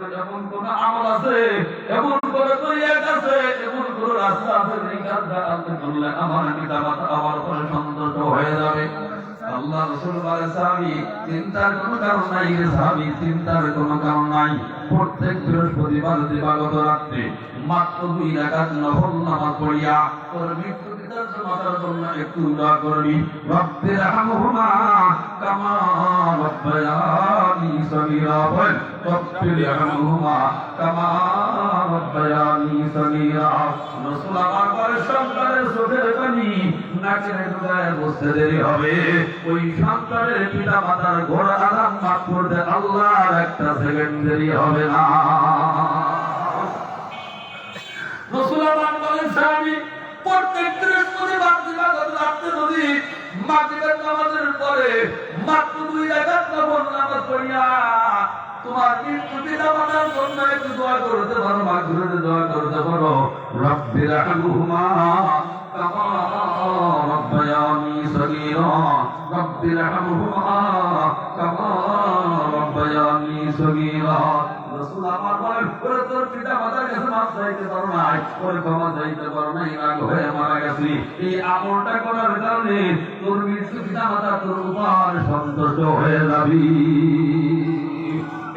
এমন কোন আমল আছে, এমন কোন তরিয়াত আছে, এমন কোন রাস্তা আছে যে কাজটা আপনি করলে আমার পিতা মাতা আমার উপরে সন্তুষ্ট হয়ে যাবে। আল্লাহ রাসূল বলেন, সাহাবী চিন্তার কোনো কারণ নাই রে সাহাবী, চিন্তার কোনো কারণ নাই। প্রত্যেক বৃহস্পতিবার দিবাগত রাত্রে মাত্র 2 রাকাত নফল নামাজ পড়িয়া তোর মৃত্যু পিতার মাতার জন্য একটু দোয়া করবি। রব্বির হামহুমা কামা রব্বায়ানি সগীরা, রব্বির হামহুমা কামা রব্বায়ানি সগীরা। রাসূল আমার বলে, সন্তানের চোখের পানি নাকের ডগায় বসতে দেরি হবে, ওই সন্তানের পিতা মাতার ঘোর আরাম মাফ করতে আল্লাহর একটা সেকেন্ড দেরি হবে না। রাসূল আমার বলেন, সাহাবী প্রত্যেক বৃহস্পতিবার দিবাগত রাত্রে যদি মাগরিবের নামাজের পরে মাত্র 2 রাকাত নফল নামাজ পড়িয়া তোমার মৃত্যু পিতা মাতার জন্য একটু দোয়া করতে পারো, মাগফিরাতের দোয়া করতে পারো। রব্বির হামহুমা কামা রব্বায়ানি সগীরা, রব্বির হামহুমা কামা রব্বায়ানি সগীরা। রাসূল আমার বলেন, ওরে তোর পিতা মাতার কাছে মাফ চাইতে পারো না, ওরে ক্ষমা চাইতে পারো না, রাগ হয়ে মারা গেছি, এই আমলটা করার কারণে তোর মৃত্যু পিতা মাতা তোর উপর সন্তুষ্ট হয়ে যাবি।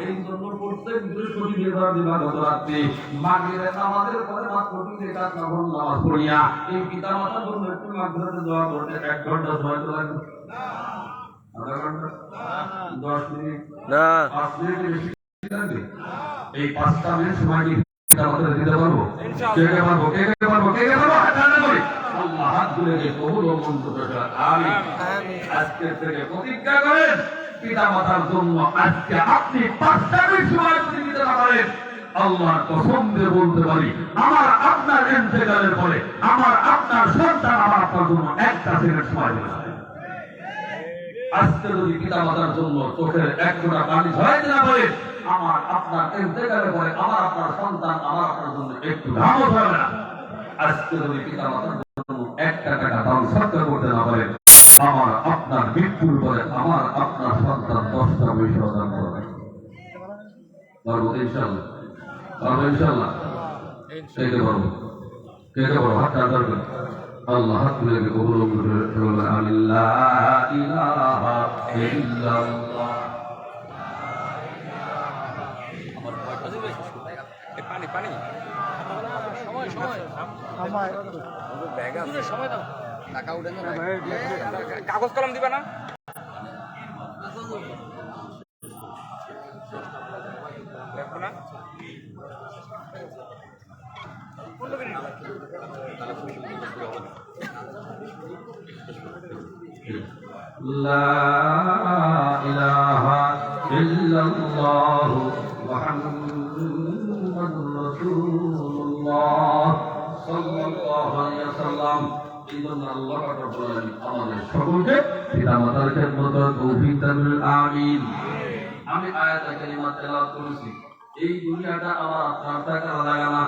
এই জন্য প্রত্যেক বৃহস্পতিবার দিবাগত রাত্রে মাগরিবের নামাজের পরে মাত্র 2 রাকাত নফল নামাজ পড়িয়া এই পিতা মাতার জন্য একটু মাগফিরাতের দোয়া করতে 1 ঘন্টা সময় তো লাগবে, আধা ঘন্টা, 10 মিনিট না, 5 মিনিট বেশি লাগবে। এই 5টা মিনিট সময় কি পিতা মাতার দিতে পারবো? কে কে পারবো? কে কে পারবো? কে কে পারবো? হাত টানা করি। আল্লাহ হাত তুলে দিয়ে কবুল ও মঞ্জুর করুন। আমিন। আজকে থেকে প্রতিজ্ঞা করেন, পিতা মাতার জন্য আজকে আপনি 5টা মিনিট সময় যদি দিতে না পারেন, আল্লাহর কসম দিয়ে বলতে পারি, আমার আপনার ইন্তেকালের পরে আমার আপনার সন্তান আমার আপনার জন্য 1টা সেকেন্ড সময় দেবে। আজকে যদি পিতা মাতার জন্য চোখের 1 ফোঁটা পানি ঝরাইতে না পারে, আমার আপনার ইন্তেকালের পরে আমার আপনার সন্তান আমার আপনার জন্য একটু ঘামও ঝরবে না। আজকে যদি পিতা মাতার জন্য 1 টাকা দান সৎকার করতে না পারে, আমার আপনার মৃত্যুর পরে আমার আপনার সন্তান 10টা পয়সা দান করবে। পারবো ইনশাআল্লাহ, পারবো ইনশাআল্লাহ। কে কে পারবো? কে কে পারবো? হাত টানা করবেন। আল্লাহ হাত তুলে কবুল করুন। আল্লাহ ইলাহা ইল্লাল্লাহ। পানি পানি সময় সময় সময় দাও, টাকা উঠে কাগজ কলম দিবা না? লা ইলাহা ইল্লাল্লাহ মুহাম্মাদুর রাসূলুল্লাহ সাল্লাল্লাহু আলাইহি ওয়াসাল্লাম। এই জন্য আল্লাহ রাব্বুল আলামিন আমাদের সকলকে পিতা মাতার খেদমত করার তৌফিক দান করুন। আমিন। আমি আয়াতে কারিমা তেলাওয়াত করেছি, এই দুনিয়াটা আমার আপনার টাকা লাগা না,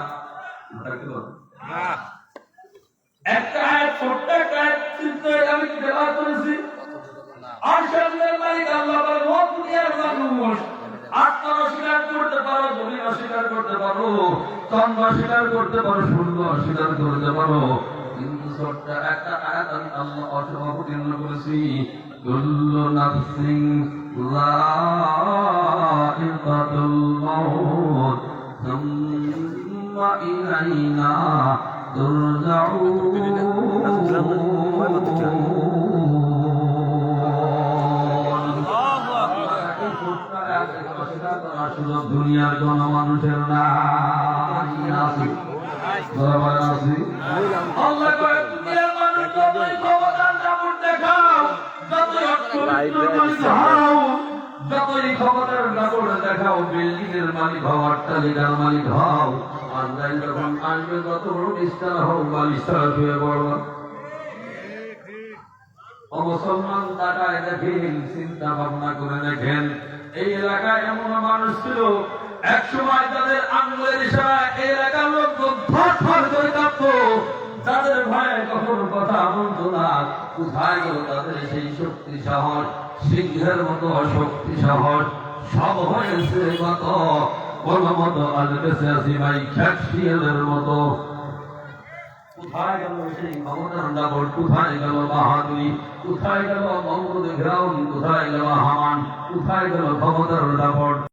একটা আয়াত ছোট্ট একটা আয়াত আমি তেলাওয়াত করেছি। আরশের মালিক আল্লাহ বলেন, ও দুনিয়ার মানুষ, আত্মা অস্বীকার করতে পারো, জমিন অস্বীকার করতে পারো, চন্দ্র অস্বীকার করতে পারো, সূর্য অস্বীকার করতে পারো, কিন্তু ছোট্ট একটা আয়াত আমি আল্লাহ অবতীর্ণ করেছি। কুল্লু নাফসিন যায়িকাতুল মাউত সুম্মা ইলাইনা তুরজাউন। দুনিয়ার কোন মানুষের না যতই ক্ষমতার নাগর দেখাও, বিল্ডিং এর মালিক হও, অট্টালিকার মালিক হও, অনলাইন যখন আসবে যত বড় নিষ্ঠা হোক বা নিষ্ঠা শুয়ে পড়বা। মুসলমান টাকায় দেখেন, চিন্তা ভাবনা করে দেখেন, এই এলাকায় এমন মানুষ ছিল এক সময় তাদের আঙ্গুলের ইশারায় এই এলাকার লোকজন থরথর করে কাঁপতো, তাদের ভয়ে কখনো কথা বলতো না। কোথায় গেল তাদের সেই শক্তি সাহস? সিংহের মতো শক্তি সাহস সব হয়েছে কত কোন মতো আজ বেঁচে আছি ভাই খ্যাকশিয়ালের মতো। কোথায় গেল সেই ক্ষমতার দাপট, কোথায় গেল বাহাদুরি, কোথায় গেল মমরুদ ফিরাউন, কোথায় গেল হামান, কোথায় গেল ক্ষমতার দাপট?